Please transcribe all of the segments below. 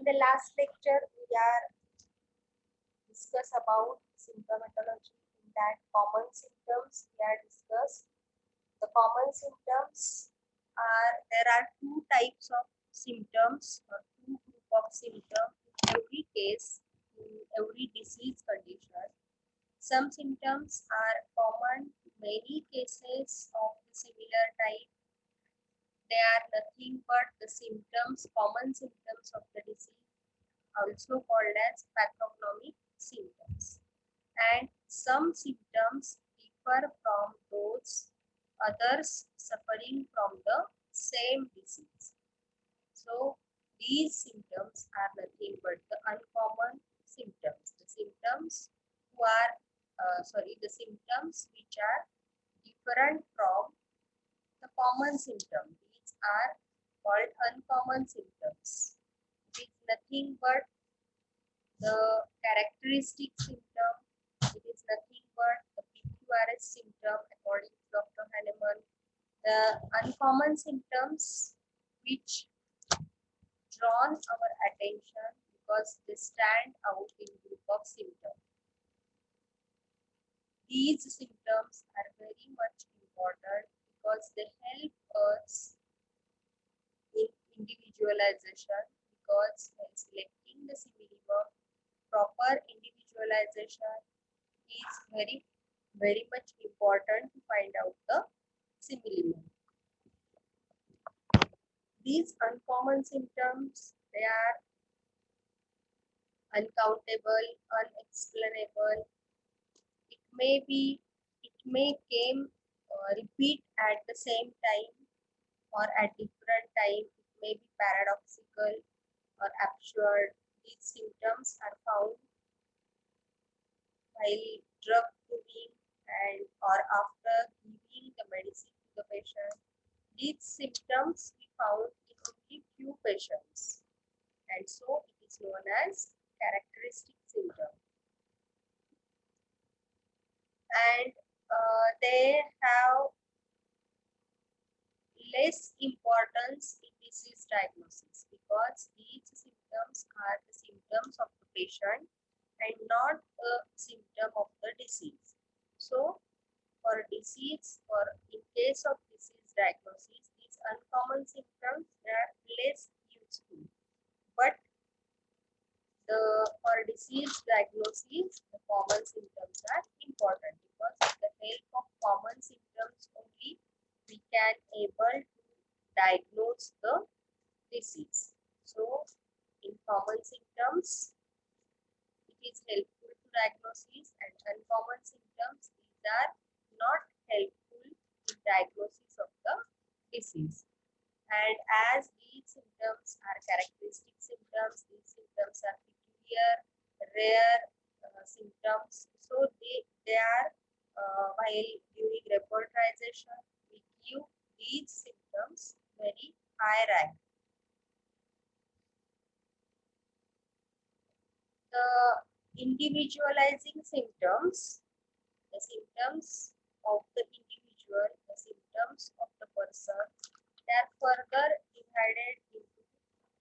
the last lecture, we are discuss about symptomatology. In that, common symptoms we are discussed. The common symptoms are, there are two types of symptoms or two group of symptoms in every case, in every disease condition. Some symptoms are common to many cases of the similar type. They are nothing but the symptoms, common symptoms of the disease, also called as pathognomic symptoms. And some symptoms differ from those others suffering from the same disease. So these symptoms are nothing but the uncommon symptoms. The symptoms who are the symptoms which are different from the common symptom. These are called uncommon symptoms. It is nothing but the characteristic symptom. It is nothing but the PQRS symptom according to Dr. Hahnemann. The uncommon symptoms which drawn our attention because they stand out in group of symptoms. These symptoms are very much important because they help us in individualization, because when selecting the simillimum, proper individualization is very much important to find out the simillimum. These uncommon symptoms, they are uncountable, unexplainable. It may came repeat at the same time or at different time. It may be paradoxical or absurd. These symptoms are found while drug giving and or after giving the medicine to the patient. These symptoms we found in only few patients, and so it is known as characteristic symptom. And they have less importance in disease diagnosis because these symptoms are the symptoms of the patient and not a symptom of the disease. So for disease, or in case of disease diagnosis, these uncommon symptoms are less useful. But for disease diagnosis, the common symptoms are important because with the help of common symptoms only we can able to diagnose the disease. So in common symptoms, it is helpful to diagnosis, and uncommon symptoms, these are not helpful in diagnosis of the disease. And as these symptoms are characteristic symptoms, these symptoms are peculiar, rare symptoms. So they are, while doing repertorization, we give these symptoms very high rank. The individualizing symptoms, the symptoms of the individual, the symptoms of the person, they are further divided into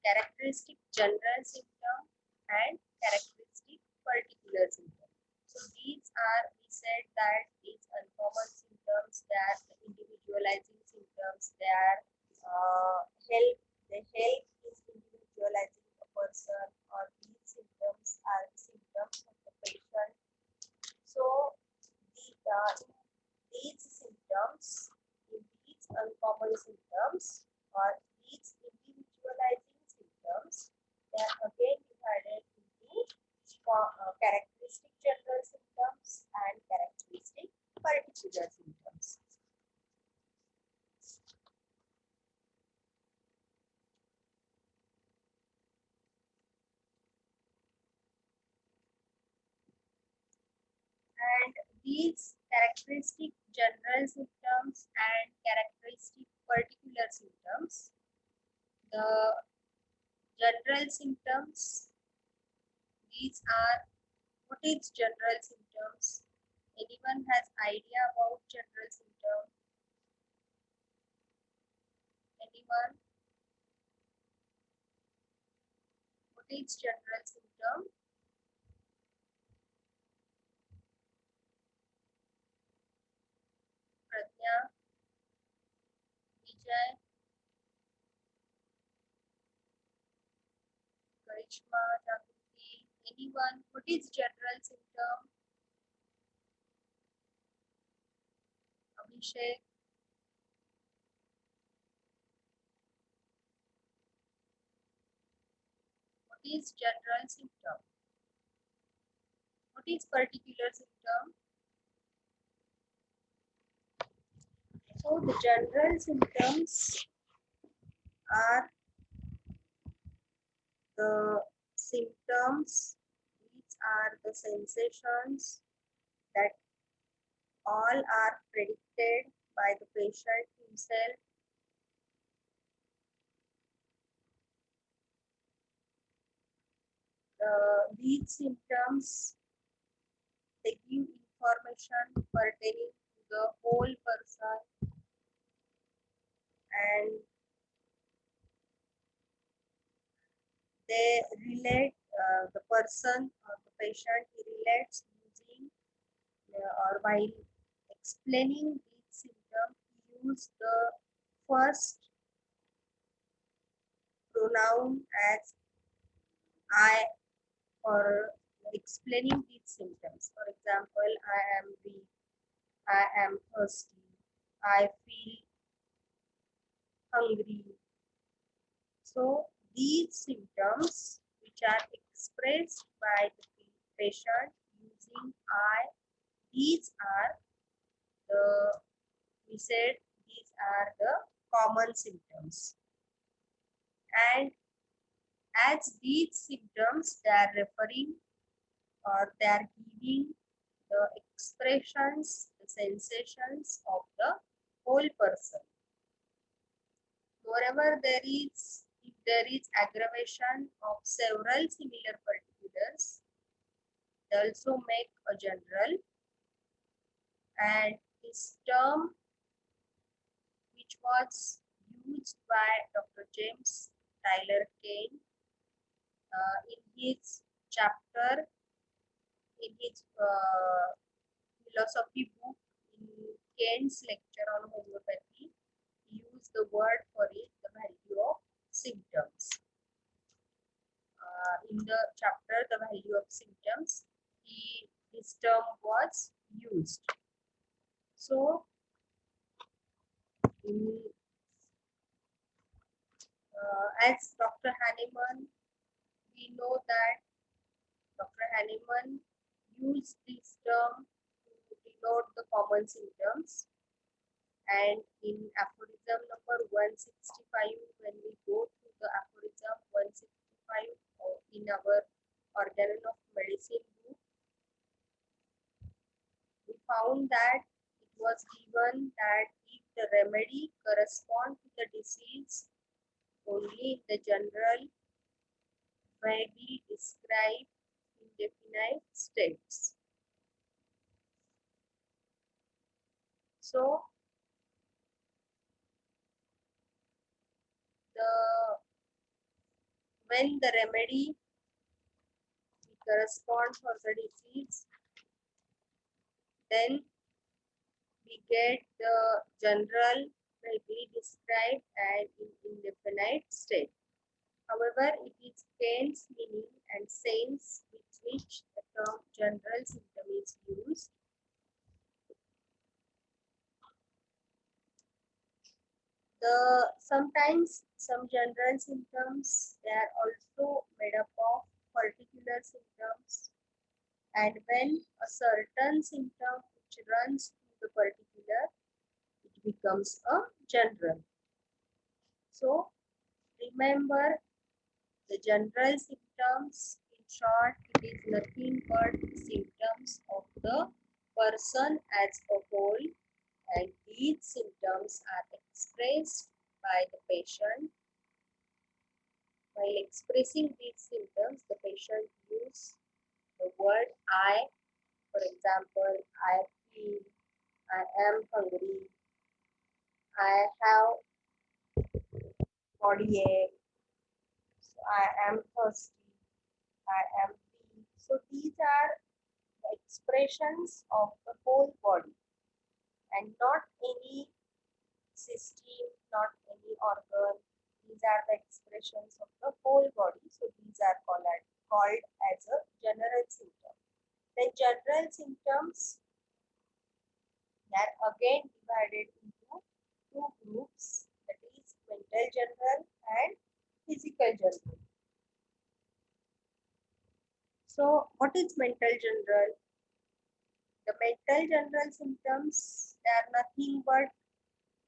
characteristic general symptom and characteristic particular symptom. So these are, we said that these uncommon symptoms, they are the individualizing symptoms, they are they help in individualizing the person, or these symptoms are the symptoms of the patient. So these symptoms, in these uncommon symptoms or these individualizing symptoms, they are again divided into characteristic general symptoms and characteristic particular symptoms. And these characteristic general symptoms and characteristic particular symptoms, the general symptoms, these are, what is general symptoms? Anyone has idea about general symptom? Anyone? What What is general symptom? Pradnya, Vijay, Karishma, Jagruti, anyone? What is general symptom? Abhishek, what is general symptom? What is particular symptom? So the general symptoms are the symptoms, these are the sensations that all are predicted by the patient himself. These symptoms, they give information pertaining to the whole person, and they relate the person or the patient, he relates using or while explaining these symptoms, he use the first pronoun as I, or explaining these symptoms. For example, I am weak, I am thirsty, I feel hungry. So these symptoms which are expressed by the patient using I, these are the, we said these are the common symptoms. And as these symptoms, they are referring or they are giving the expressions, the sensations of the whole person. Moreover, if there is aggravation of several similar particulars, they also make a general. And this term, which was used by Dr. James Tyler Kane in his chapter, in his philosophy book, in Kane's lecture on homeopathy, he used the word for it, the value of symptoms. In the chapter, the value of symptoms, this term was used. So, as Dr. Hahnemann, we know that Dr. Hahnemann used this term to denote the common symptoms. And in aphorism number 165, when we go through the aphorism 165 in our organon of medicine book, we found that it was given that if the remedy corresponds to the disease, only the general vaguely described indefinite states. So, when the remedy corresponds for the disease, then we get the general vaguely described and in indefinite state. However, it is Kane's meaning and sense with which the term general symptom is used. Sometimes some general symptoms, they are also made up of particular symptoms, and when a certain symptom which runs through the particular, it becomes a general. So remember, the general symptoms, in short, it is nothing but symptoms of the person as a whole, and these symptoms are expressed by the patient. While expressing these symptoms, the patient uses the word I. For example, I feel, I am hungry, I have body ache, so I am thirsty. I am weak. So these are the expressions of the whole body and not any system, not any organ. These are the expressions of the whole body. So these are called as a general symptom. Then general symptoms are again divided into two groups, that is mental general and physical general. So what is mental general? The mental general symptoms, they are nothing but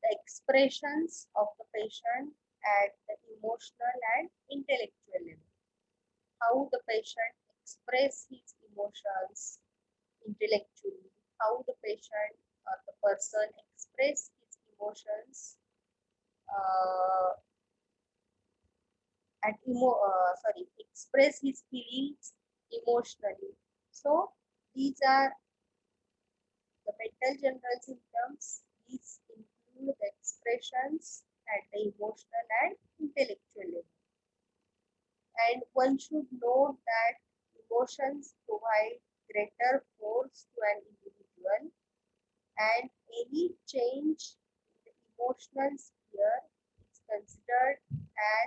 the expressions of the patient at the emotional and intellectual level. How the patient express his emotions intellectually, how the patient or the person express his emotions uh, express his feelings emotionally. So these are the mental general symptoms. These include the expressions at the emotional and intellectual level. And one should know that emotions provide greater force to an individual, and any change in the emotional sphere is considered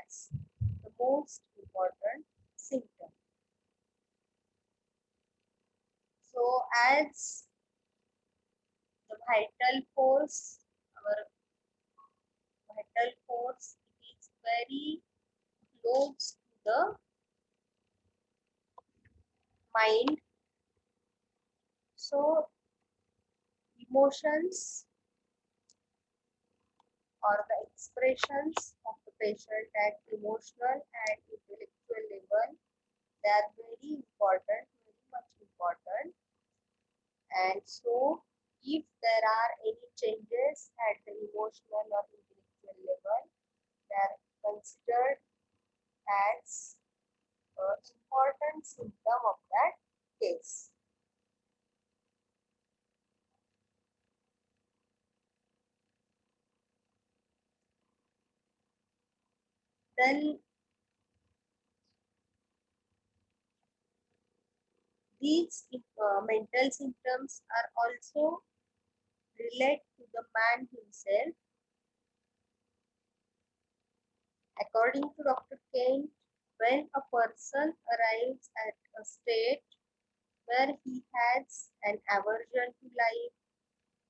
as the most important symptom. So as the vital force, our vital force, it is very close to the mind. So emotions or the expressions of the patient at emotional and intellectual level, they are very important, very much important. And so if there are any changes at the emotional or intellectual level, they are considered as an important symptom of that case. Then these mental symptoms are also related to the man himself. According to Dr. Kane, when a person arrives at a state where he has an aversion to life,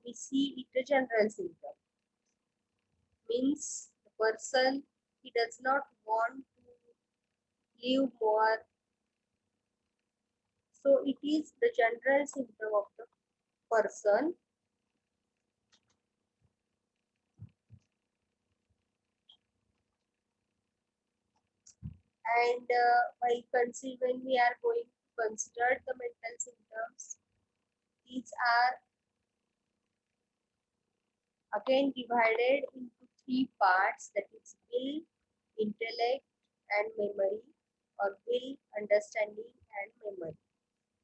we see it a general symptom. Means the person, he does not want to live more. So it is the general symptom of the person. And when we are going to consider the mental symptoms, these are again divided into three parts, that is will, intellect and memory, or will, understanding and memory.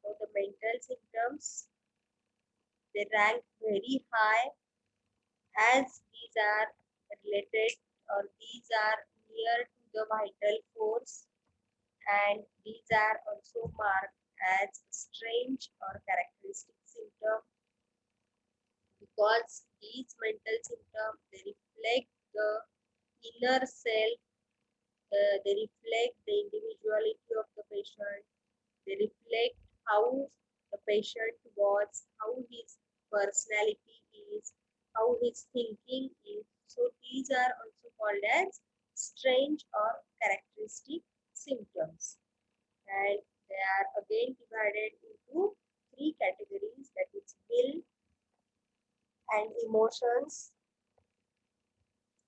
So the mental symptoms, they rank very high as these are related, or these are near to the vital force, and these are also marked as strange or characteristic symptom, because these mental symptoms, they reflect the inner self, they reflect the individuality of the patient, they reflect how the patient was, how his personality is, how his thinking is. So these are also called as strange or characteristic symptoms. And they are again divided into three categories, that is will and emotions,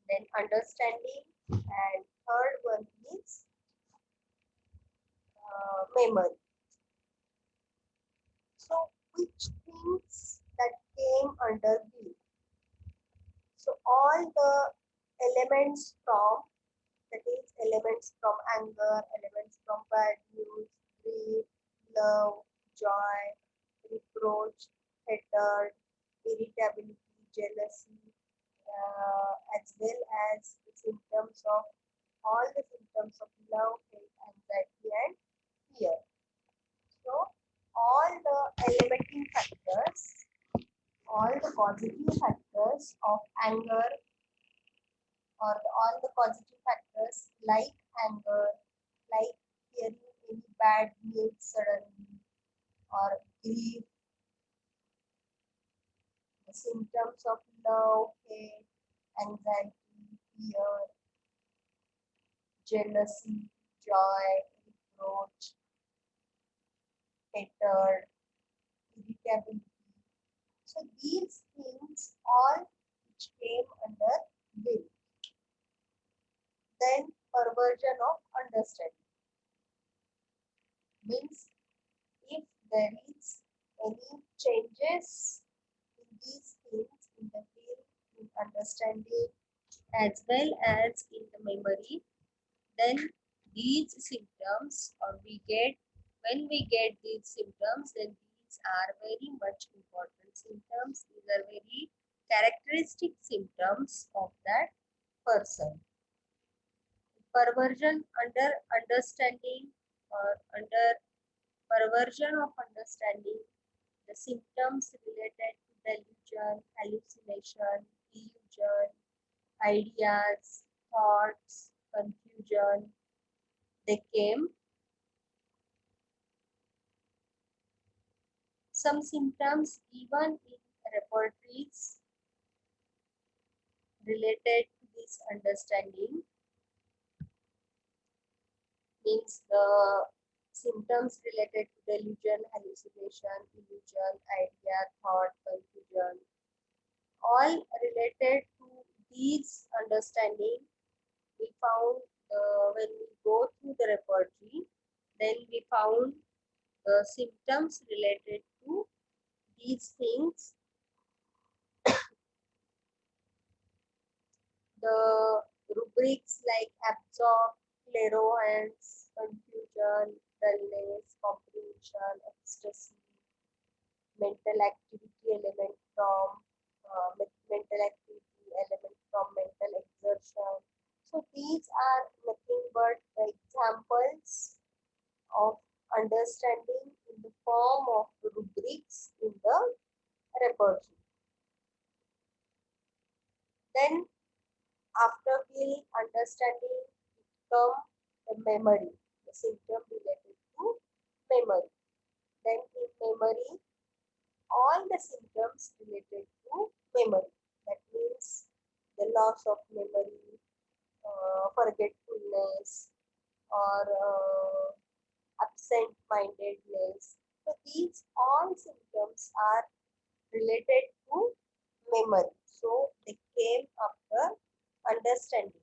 then understanding, and third one is memory. So which things that came under will? So all the elements from, that is elements from anger, elements from bad news, grief, love, joy, reproach, hatred, irritability, jealousy, as well as the symptoms of all the symptoms of love, hate, anxiety, and fear. positive factors of anger, or all the positive factors like anger, like hearing any bad news suddenly, or grief, the symptoms of love, hate, anxiety, fear, jealousy, joy, reproach, hatred, irritability. So these things all which came under will. Then perversion of understanding means if there is any changes in these things in the will, in understanding, as well as in the memory, then these symptoms, or we get, when we get these symptoms, then these are very much important symptoms. These are very characteristic symptoms of that person. Perversion under understanding, or under perversion of understanding, the symptoms related to delusion, hallucination, illusion, ideas, thoughts, confusion, they came. Some symptoms even in repertories related to this understanding, means the symptoms related to delusion, hallucination, illusion, idea, thought, confusion, all related to these understanding. We found when we go through the repertory, then we found the symptoms related to these things. The rubrics like absorb, clairvoyance, confusion, dullness, comprehension, ecstasy, mental activity element from mental activity element from mental exertion. So these are nothing but the examples of understanding in the form of rubrics in the repertory. Then after will understanding, it come the memory, the symptom related to memory. Then in memory, all the symptoms related to memory. That means the loss of memory, forgetfulness, or absent-mindedness. So these all symptoms are related to memory. So they came after understanding.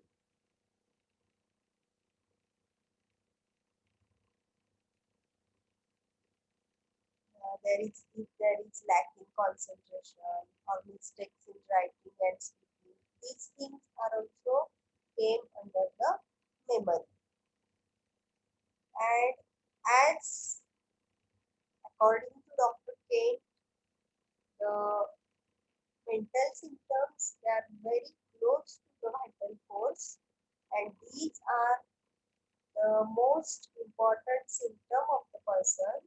If there is lacking concentration or mistakes in writing and speaking, these things are also came under the memory. And as according to Dr. Kane, the mental symptoms, they are very close to the vital force, and these are the most important symptom of the person.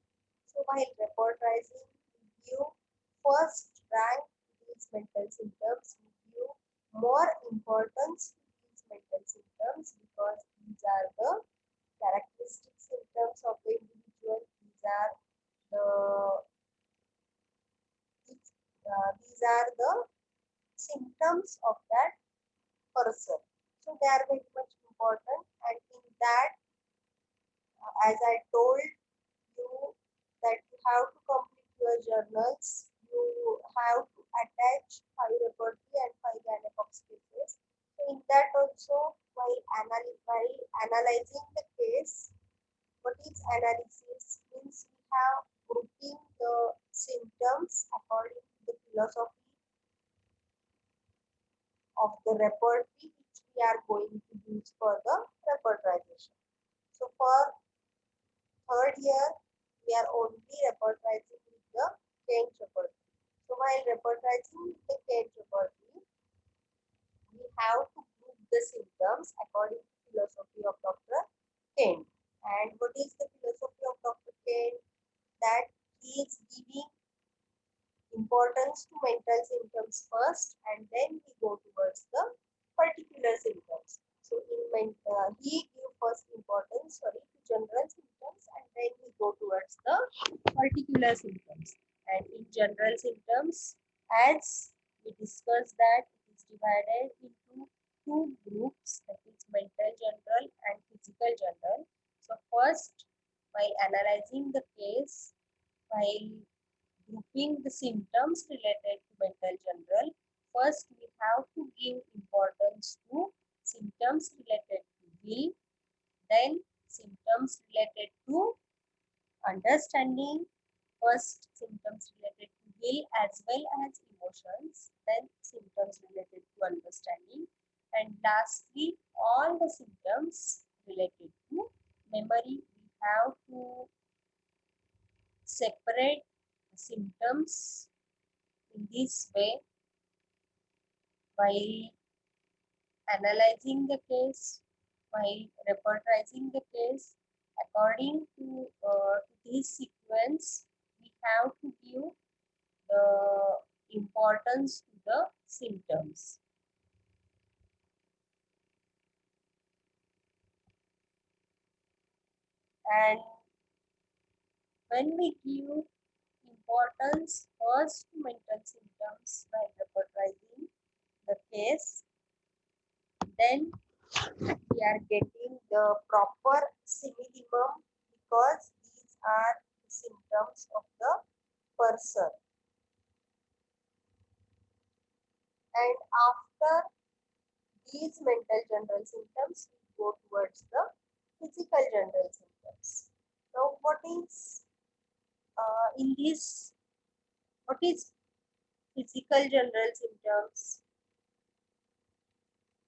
So while repertorizing, we give first rank to these mental symptoms, we give more importance to these mental symptoms because these are the characteristic symptoms of the individual. The these are the symptoms of that person. So they are very much important, and in that, as I told you, that you have to complete your journals, you have to attach 5 repertory and 5 Anacox cases. So in that also, while analyzing the case, what is analysis? Means we have grouping the symptoms according to the philosophy of the repertory which we are going to use for the repertorization. So for third year, we are only repertorizing with the Kane repertory. So while repertorizing with the Kane repertory, we have to group the symptoms according to philosophy of Dr. Kane. And what is the philosophy of Dr. Kane? That he is giving importance to mental symptoms first, and then we go towards the particular symptoms. So he give first importance, to general symptoms, and then we go towards the particular symptoms. And in general symptoms, as we discussed, that it is divided into two groups, that is mental general and physical general. So first, by analyzing the case, by grouping the symptoms related to mental general, first we have to give importance to symptoms related to will, then symptoms related to understanding, first symptoms related to will as well as emotions, then symptoms related to understanding, and lastly all the symptoms related to memory. We have to separate symptoms in this way while analyzing the case, while repertorizing the case. According to this sequence, we have to give the importance to the symptoms. And when we give importance first to mental symptoms by repertorizing the case, then we are getting the proper simillimum, because these are the symptoms of the person. And after these mental general symptoms, we go towards the physical general symptoms. Now, what is what is physical general symptoms?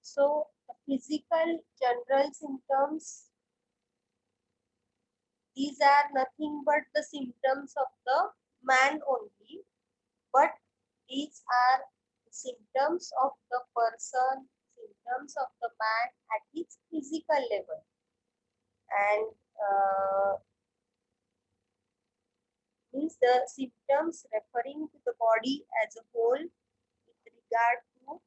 So, the physical general symptoms, these are nothing but the symptoms of the man only, but these are symptoms of the person, symptoms of the man at its physical level. And means the symptoms referring to the body as a whole with regard to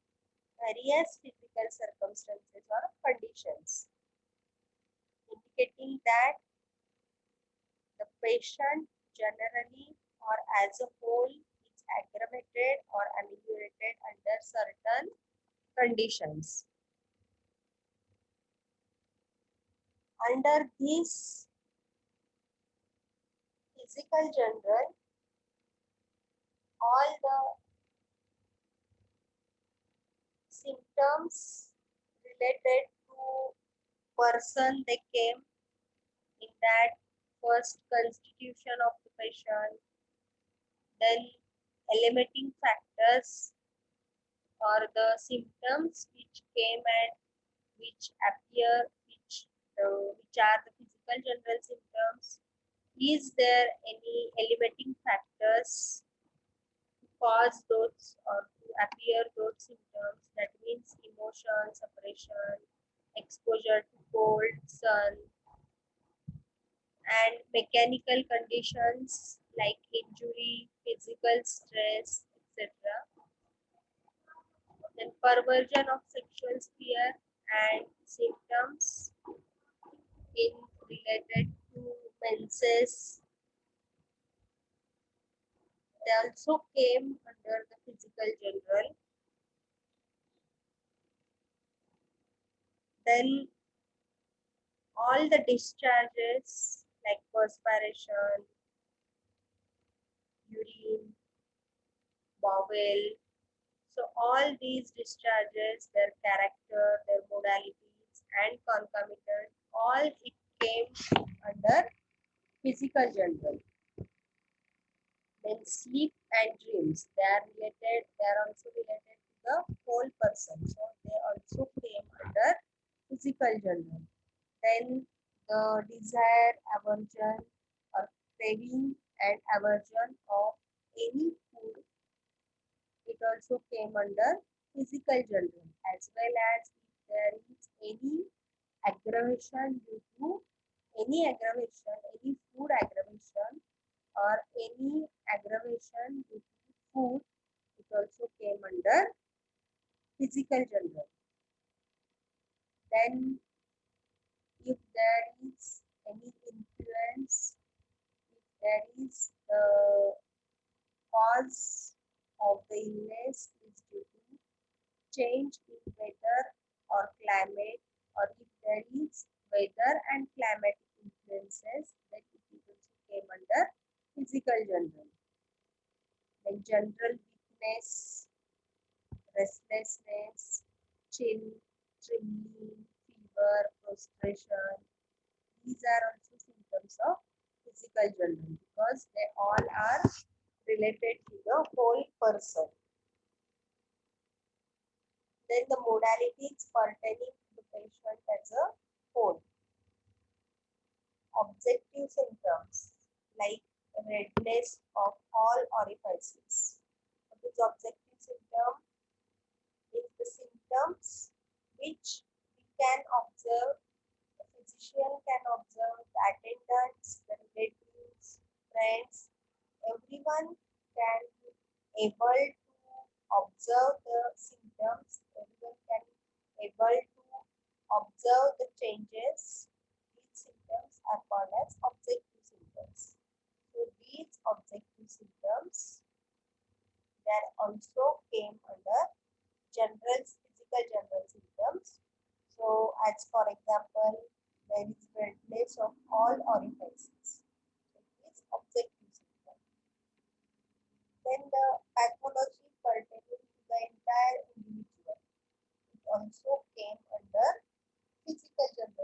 various physical circumstances or conditions, indicating that the patient generally or as a whole is aggravated or ameliorated under certain conditions. Under this physical general, all the symptoms related to person they came in that first constitution of the patient, then eliminating factors or the symptoms which came and which appear, which are the physical general symptoms. Is there any eliminating factors to cause those or to appear those symptoms? That means emotion, separation, exposure to cold, sun, and mechanical conditions like injury, physical stress, etc. Then perversion of sexual sphere and symptoms in related to menses, they also came under the physical general. Then all the discharges like perspiration, urine, bowel. So all these discharges, their character, their modalities and concomitant, all it came under physical general. Then sleep and dreams, they are also related to the whole person. So they also came under physical general. Then the desire, aversion or craving and aversion of any food, it also came under physical general, as well as if there is any aggravation due to any food aggravation or any aggravation due to there is any influence, if there is the cause of the illness is due to change in weather or climate, or if there is weather and climatic influences, then it is also came under physical general. Then general weakness, restlessness, chill, trembling, fever, prostration. These are also symptoms of physical general because they all are related to the whole person. Then the modalities pertaining to the patient as a whole. Objective symptoms like redness of all orifices. What is objective symptom? Is the symptoms which we can observe, the physician can observe, the attendants, the relatives, friends, everyone can be able to observe the symptoms, everyone can be able to observe the changes. These symptoms are called as objective symptoms. So these objective symptoms that also came under general physical general symptoms. So as for example, there is redness of all orifices. So it is objective symptom. Then the pathology pertaining to the entire individual. It also came under physical general